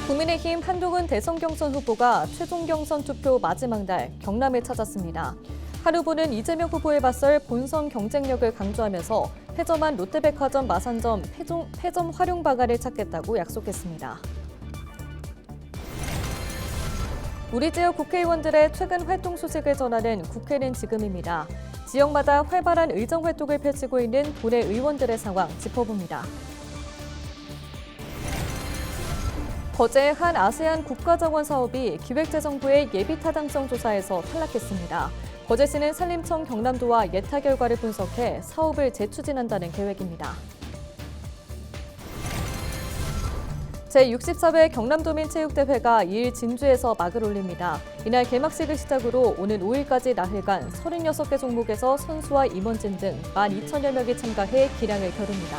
국민의힘 한동훈 대선 경선 후보가 최종 경선 투표 마지막 날 경남을 찾았습니다. 한 후보는 이재명 후보에 맞설 본선 경쟁력을 강조하면서 패점한 롯데백화점 마산점 패점 활용 방안을 찾겠다고 약속했습니다. 우리 지역 국회의원들의 최근 활동 소식을 전하는 국회는 지금입니다. 지역마다 활발한 의정 활동을 펼치고 있는 도내 의원들의 상황 짚어봅니다. 어제 한 아세안 국가정원 사업이 기획재정부의 예비타당성 조사에서 탈락했습니다. 거제시는 산림청 경남도와 예타 결과를 분석해 사업을 재추진한다는 계획입니다. 제64회 경남도민체육대회가 2일 진주에서 막을 올립니다. 이날 개막식을 시작으로 오는 5일까지 나흘간 36개 종목에서 선수와 임원진 등 12,000여 명이 참가해 기량을 겨룹니다.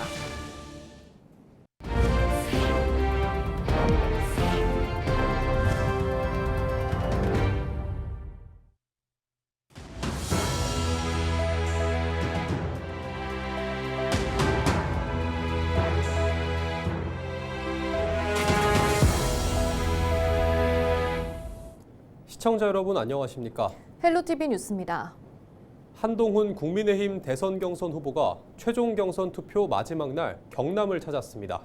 시청자 여러분 안녕하십니까? 헬로티비 뉴스입니다. 한동훈 국민의힘 대선 경선 후보가 최종 경선 투표 마지막 날 경남을 찾았습니다.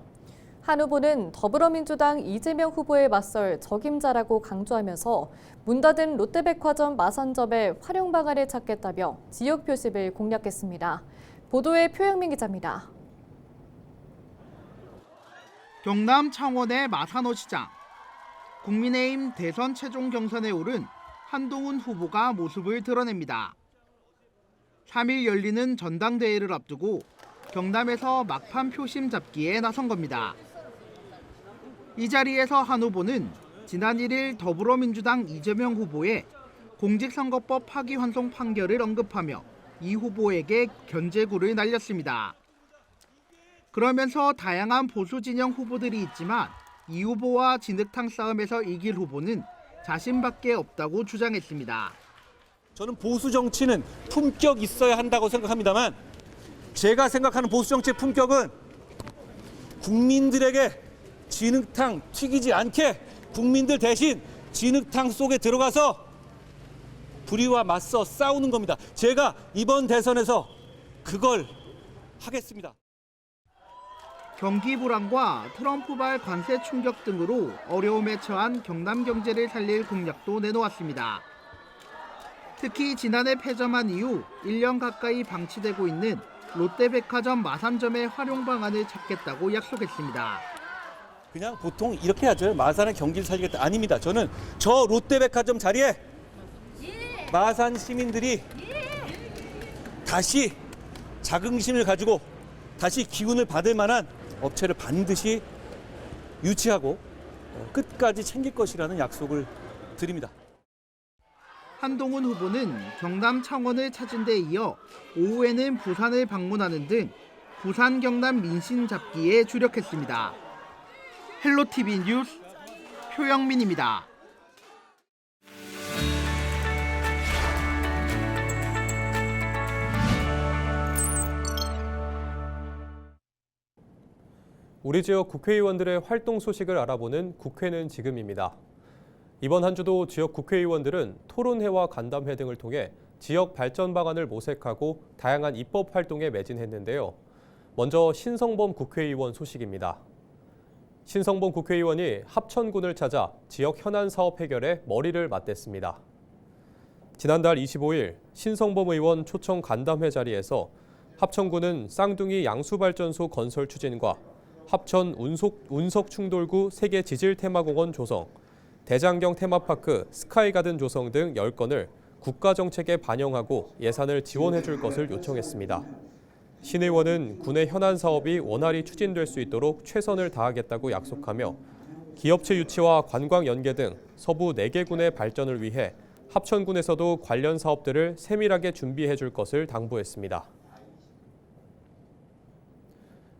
한 후보는 더불어민주당 이재명 후보에 맞설 적임자라고 강조하면서 문 닫은 롯데백화점 마산점의 활용 방안을 찾겠다며 지역 표심을 공략했습니다. 보도에 표영민 기자입니다. 경남 창원의 마산호 시장. 국민의힘 대선 최종 경선에 오른 한동훈 후보가 모습을 드러냅니다. 3일 열리는 전당대회를 앞두고 경남에서 막판 표심 잡기에 나선 겁니다. 이 자리에서 한 후보는 지난 1일 더불어민주당 이재명 후보의 공직선거법 파기환송 판결을 언급하며 이 후보에게 견제구를 날렸습니다. 그러면서 다양한 보수 진영 후보들이 있지만 이 후보와 진흙탕 싸움에서 이길 후보는 자신밖에 없다고 주장했습니다. 저는 보수 정치는 품격 있어야 한다고 생각합니다만 제가 생각하는 보수 정치의 품격은 국민들에게 진흙탕 튀기지 않게 국민들 대신 진흙탕 속에 들어가서 불의와 맞서 싸우는 겁니다. 제가 이번 대선에서 그걸 하겠습니다. 경기 불황과 트럼프발 관세 충격 등으로 어려움에 처한 경남 경제를 살릴 공약도 내놓았습니다. 특히 지난해 패점한 이후 1년 가까이 방치되고 있는 롯데백화점 마산점의 활용 방안을 찾겠다고 약속했습니다. 그냥 보통 이렇게 하죠. 마산의 경기를 살리겠다. 아닙니다. 저는 저 롯데백화점 자리에 마산 시민들이 다시 자긍심을 가지고 다시 기운을 받을 만한 업체를 반드시 유치하고 끝까지 챙길 것이라는 약속을 드립니다. 한동훈 후보는 경남 창원을 찾은 데 이어 오후에는 부산을 방문하는 등 부산 경남 민심 잡기에 주력했습니다. 헬로티비 뉴스 표영민입니다. 우리 지역 국회의원들의 활동 소식을 알아보는 국회는 지금입니다. 이번 한 주도 지역 국회의원들은 토론회와 간담회 등을 통해 지역 발전 방안을 모색하고 다양한 입법 활동에 매진했는데요. 먼저 신성범 국회의원 소식입니다. 신성범 국회의원이 합천군을 찾아 지역 현안 사업 해결에 머리를 맞댔습니다. 지난달 25일 신성범 의원 초청 간담회 자리에서 합천군은 쌍둥이 양수발전소 건설 추진과 합천 운석충돌구 세계 지질 테마공원 조성, 대장경 테마파크 스카이가든 조성 등 10건을 국가정책에 반영하고 예산을 지원해 줄 것을 요청했습니다. 신 의원은 군의 현안 사업이 원활히 추진될 수 있도록 최선을 다하겠다고 약속하며 기업체 유치와 관광 연계 등 서부 4개 군의 발전을 위해 합천군에서도 관련 사업들을 세밀하게 준비해 줄 것을 당부했습니다.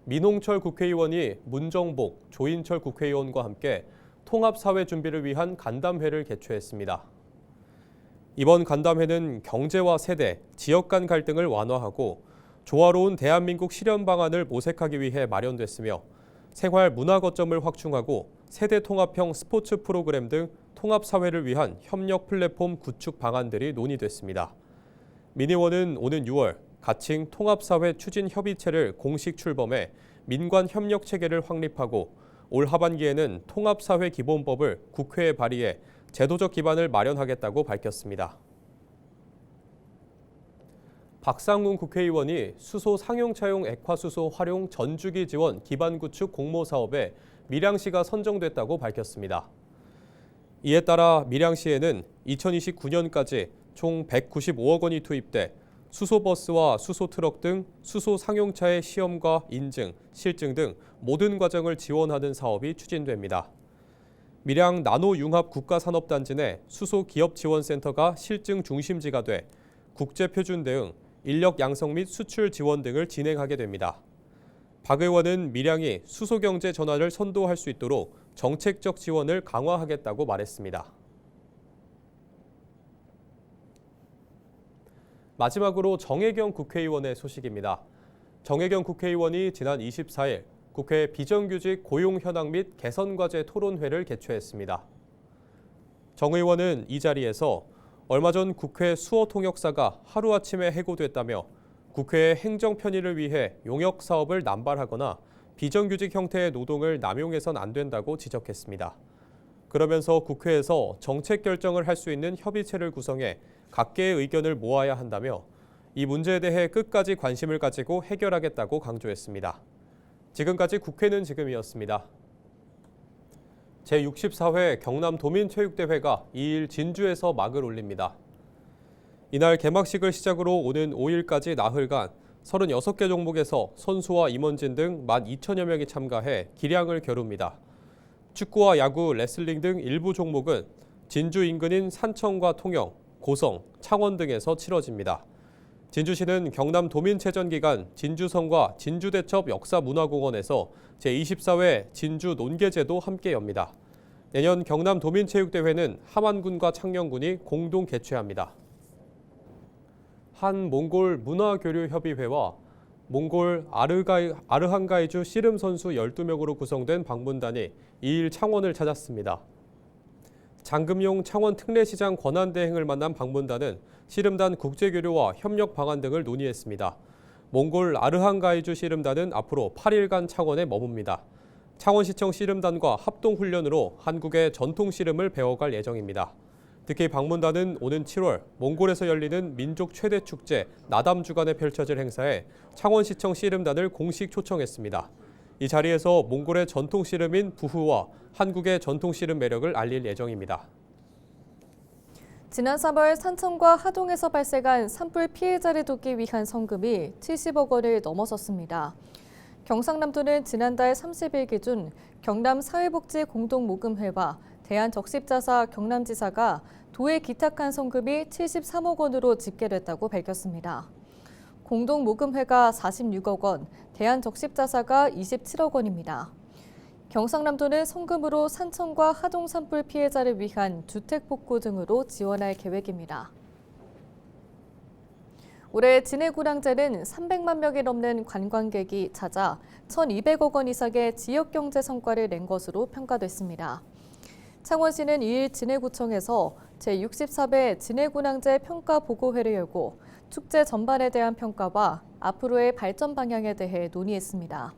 민홍철 국회의원이 문정복, 조인철 국회의원과 함께 통합사회 준비를 위한 간담회를 개최했습니다. 이번 간담회는 경제와 세대, 지역 간 갈등을 완화하고 조화로운 대한민국 실현 방안을 모색하기 위해 마련됐으며 생활 문화 거점을 확충하고 세대 통합형 스포츠 프로그램 등 통합 사회를 위한 협력 플랫폼 구축 방안들이 논의됐습니다. 미니원은 오는 6월 가칭 통합사회 추진협의체를 공식 출범해 민관 협력 체계를 확립하고 올 하반기에는 통합사회 기본법을 국회에 발의해 제도적 기반을 마련하겠다고 밝혔습니다. 박상훈 국회의원이 수소 상용차용 액화수소 활용 전주기 지원 기반 구축 공모 사업에 밀양시가 선정됐다고 밝혔습니다. 이에 따라 밀양시에는 2029년까지 총 195억 원이 투입돼 수소버스와 수소트럭 등 수소 상용차의 시험과 인증, 실증 등 모든 과정을 지원하는 사업이 추진됩니다. 밀양 나노융합 국가산업단지 내 수소기업지원센터가 실증 중심지가 돼 국제표준 대응, 인력 양성 및 수출 지원 등을 진행하게 됩니다. 박 의원은 밀양이 수소경제 전환을 선도할 수 있도록 정책적 지원을 강화하겠다고 말했습니다. 마지막으로 정혜경 국회의원의 소식입니다. 정혜경 국회의원이 지난 24일 국회 비정규직 고용 현황 및 개선 과제 토론회를 개최했습니다. 정 의원은 이 자리에서 얼마 전 국회 수어 통역사가 하루아침에 해고됐다며 국회의 행정 편의를 위해 용역 사업을 남발하거나 비정규직 형태의 노동을 남용해선 안 된다고 지적했습니다. 그러면서 국회에서 정책 결정을 할 수 있는 협의체를 구성해 각계의 의견을 모아야 한다며 이 문제에 대해 끝까지 관심을 가지고 해결하겠다고 강조했습니다. 지금까지 국회는 지금이었습니다. 제64회 경남도민체육대회가 2일 진주에서 막을 올립니다. 이날 개막식을 시작으로 오는 5일까지 나흘간 36개 종목에서 선수와 임원진 등 12,000여 명이 참가해 기량을 겨룹니다. 축구와 야구, 레슬링 등 일부 종목은 진주 인근인 산청과 통영, 고성, 창원 등에서 치러집니다. 진주시는 경남도민체전 기간 진주성과 진주대첩 역사문화공원에서 제24회 진주 논계제도 함께 엽니다. 내년 경남도민체육대회는 함안군과 창녕군이 공동 개최합니다. 한 몽골 문화교류협의회와 몽골 아르한가이주 씨름 선수 12명으로 구성된 방문단이 2일 창원을 찾았습니다. 장금용 창원 특례시장 권한대행을 만난 방문단은 씨름단 국제교류와 협력 방안 등을 논의했습니다. 몽골 아르한가이주 씨름단은 앞으로 8일간 창원에 머뭅니다. 창원시청 씨름단과 합동훈련으로 한국의 전통 씨름을 배워갈 예정입니다. 특히 방문단은 오는 7월 몽골에서 열리는 민족 최대 축제 나담 주간에 펼쳐질 행사에 창원시청 씨름단을 공식 초청했습니다. 이 자리에서 몽골의 전통 씨름인 부후와 한국의 전통 씨름 매력을 알릴 예정입니다. 지난 3월 산청과 하동에서 발생한 산불 피해자를 돕기 위한 성금이 70억 원을 넘어섰습니다. 경상남도는 지난달 30일 기준 경남사회복지공동모금회와 대한적십자사 경남지사가 도에 기탁한 성금이 73억 원으로 집계됐다고 밝혔습니다. 공동모금회가 46억 원, 대한적십자사가 27억 원입니다. 경상남도는 성금으로 산청과 하동 산불 피해자를 위한 주택 복구 등으로 지원할 계획입니다. 올해 진해군항제는 300만 명이 넘는 관광객이 찾아 1,200억 원 이상의 지역경제 성과를 낸 것으로 평가됐습니다. 창원시는 2일 진해구청에서 제64회 진해군항제 평가보고회를 열고 축제 전반에 대한 평가와 앞으로의 발전 방향에 대해 논의했습니다.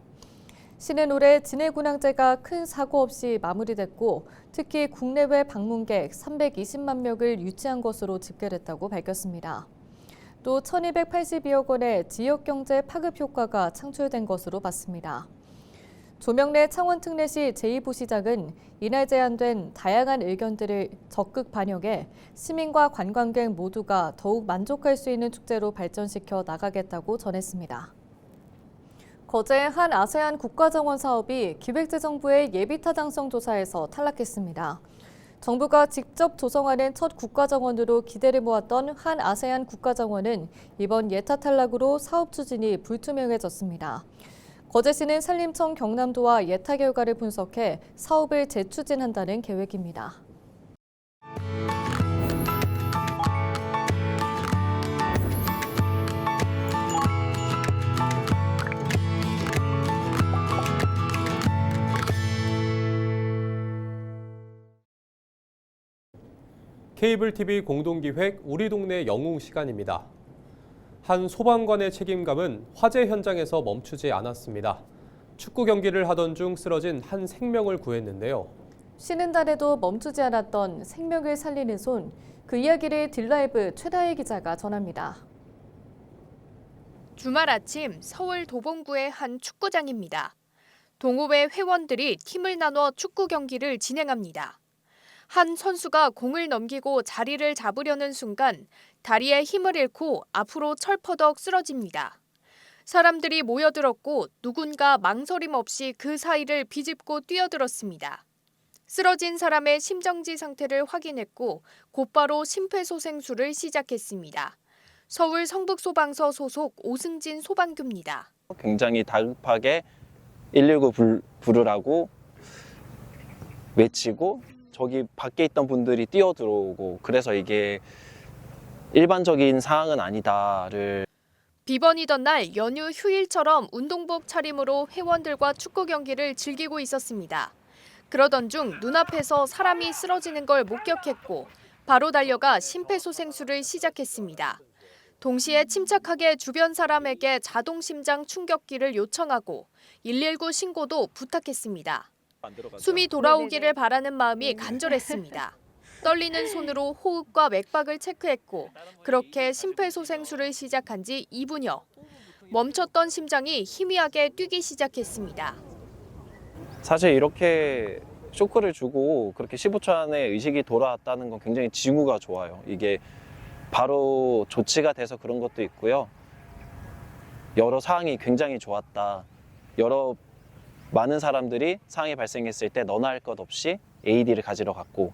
시는 올해 진해군항제가 큰 사고 없이 마무리됐고 특히 국내외 방문객 320만 명을 유치한 것으로 집계됐다고 밝혔습니다. 또 1,282억 원의 지역경제 파급 효과가 창출된 것으로 봤습니다. 조명래 창원특례시 제2부시장은 이날 제안된 다양한 의견들을 적극 반영해 시민과 관광객 모두가 더욱 만족할 수 있는 축제로 발전시켜 나가겠다고 전했습니다. 거제 한 아세안 국가정원 사업이 기획재정부의 예비타당성 조사에서 탈락했습니다. 정부가 직접 조성하는 첫 국가정원으로 기대를 모았던 한 아세안 국가정원은 이번 예타 탈락으로 사업 추진이 불투명해졌습니다. 거제시는 산림청 경남도와 예타 결과를 분석해 사업을 재추진한다는 계획입니다. 케이블 TV 공동기획 우리 동네 영웅 시간입니다. 한 소방관의 책임감은 화재 현장에서 멈추지 않았습니다. 축구 경기를 하던 중 쓰러진 한 생명을 구했는데요. 쉬는 날에도 멈추지 않았던 생명을 살리는 손, 그 이야기를 딜라이브 최다혜 기자가 전합니다. 주말 아침 서울 도봉구의 한 축구장입니다. 동호회 회원들이 팀을 나눠 축구 경기를 진행합니다. 한 선수가 공을 넘기고 자리를 잡으려는 순간 다리에 힘을 잃고 앞으로 철퍼덕 쓰러집니다. 사람들이 모여들었고 누군가 망설임 없이 그 사이를 비집고 뛰어들었습니다. 쓰러진 사람의 심정지 상태를 확인했고 곧바로 심폐소생술을 시작했습니다. 서울 성북소방서 소속 오승진 소방교입니다. 굉장히 다급하게 119 부르라고 외치고 저기 밖에 있던 분들이 뛰어들어오고 그래서 이게 일반적인 상황은 아니다를 비번이던 날 연휴 휴일처럼 운동복 차림으로 회원들과 축구 경기를 즐기고 있었습니다. 그러던 중 눈앞에서 사람이 쓰러지는 걸 목격했고 바로 달려가 심폐소생술을 시작했습니다. 동시에 침착하게 주변 사람에게 자동심장 충격기를 요청하고 119 신고도 부탁했습니다. 숨이 돌아오기를 바라는 마음이 간절했습니다. 떨리는 손으로 호흡과 맥박을 체크했고 그렇게 심폐소생술을 시작한 지 2분여. 멈췄던 심장이 희미하게 뛰기 시작했습니다. 사실 이렇게 쇼크를 주고 그렇게 15초 안에 의식이 돌아왔다는 건 굉장히 징후가 좋아요. 이게 바로 조치가 돼서 그런 것도 있고요. 여러 상황이 굉장히 좋았다. 많은 사람들이 상황이 발생했을 때 너나 할 것 없이 AED를 가지러 갔고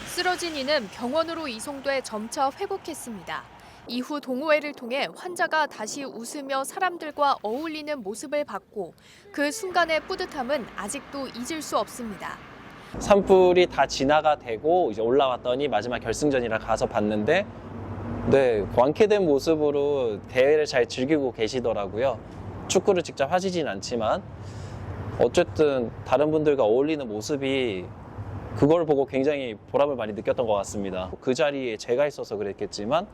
쓰러진 이는 병원으로 이송돼 점차 회복했습니다. 이후 동호회를 통해 환자가 다시 웃으며 사람들과 어울리는 모습을 봤고 그 순간의 뿌듯함은 아직도 잊을 수 없습니다. 산불이 다 진화가 되고 이제 올라왔더니 마지막 결승전이라 가서 봤는데 완쾌된 모습으로 대회를 잘 즐기고 계시더라고요. 축구를 직접 하시진 않지만 어쨌든 다른 분들과 어울리는 모습이 그걸 보고 굉장히 보람을 많이 느꼈던 것 같습니다. 그 자리에 제가 있어서 그랬겠지만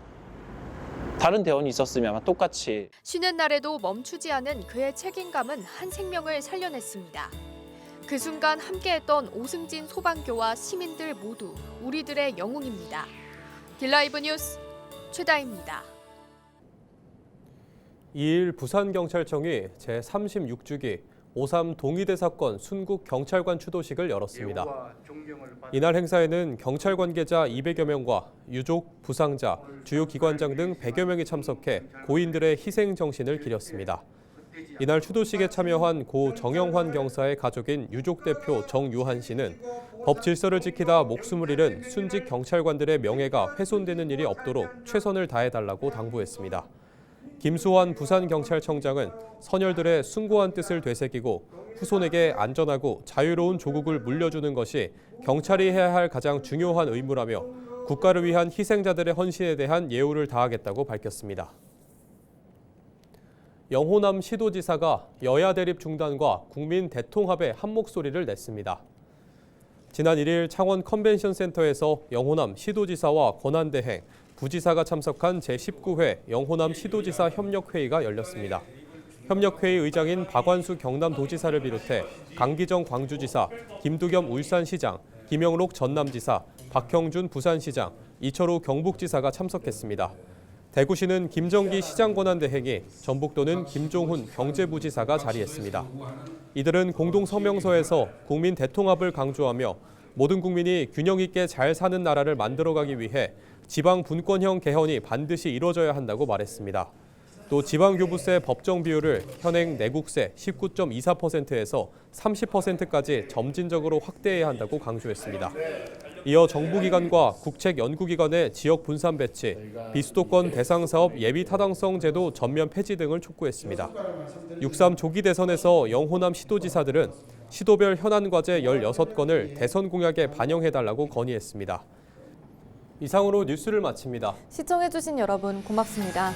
다른 대원이 있었으면 아마 똑같이 쉬는 날에도 멈추지 않은 그의 책임감은 한 생명을 살려냈습니다. 그 순간 함께했던 오승진 소방교와 시민들 모두 우리들의 영웅입니다. 딜라이브 뉴스 최다혜입니다. 2일 부산경찰청이 제36주기 5.3 동의대 사건 순국 경찰관 추도식을 열었습니다. 이날 행사에는 경찰 관계자 200여 명과 유족, 부상자, 주요 기관장 등 100여 명이 참석해 고인들의 희생 정신을 기렸습니다. 이날 추도식에 참여한 고 정영환 경사의 가족인 유족 대표 정유한 씨는 법 질서를 지키다 목숨을 잃은 순직 경찰관들의 명예가 훼손되는 일이 없도록 최선을 다해달라고 당부했습니다. 김수환 부산경찰청장은 선열들의 숭고한 뜻을 되새기고 후손에게 안전하고 자유로운 조국을 물려주는 것이 경찰이 해야 할 가장 중요한 의무라며 국가를 위한 희생자들의 헌신에 대한 예우를 다하겠다고 밝혔습니다. 영호남 시도지사가 여야 대립 중단과 국민 대통합의 한 목소리를 냈습니다. 지난 1일 창원 컨벤션 센터에서 영호남 시도지사와 권한대행, 부지사가 참석한 제19회 영호남 시도지사 협력회의가 열렸습니다. 협력회의 의장인 박완수 경남도지사를 비롯해 강기정 광주지사, 김두겸 울산시장, 김영록 전남지사, 박형준 부산시장, 이철우 경북지사가 참석했습니다. 대구시는 김정기 시장 권한대행이, 전북도는 김종훈 경제부지사가 자리했습니다. 이들은 공동 성명서에서 국민 대통합을 강조하며 모든 국민이 균형 있게 잘 사는 나라를 만들어가기 위해 지방 분권형 개헌이 반드시 이뤄져야 한다고 말했습니다. 또 지방교부세 법정 비율을 현행 내국세 19.24%에서 30%까지 점진적으로 확대해야 한다고 강조했습니다. 이어 정부기관과 국책연구기관의 지역 분산 배치, 비수도권 대상사업 예비 타당성 제도 전면 폐지 등을 촉구했습니다. 6.3 조기 대선에서 영호남 시도지사들은 시도별 현안 과제 16건을 대선 공약에 반영해달라고 건의했습니다. 이상으로 뉴스를 마칩니다. 시청해주신 여러분 고맙습니다.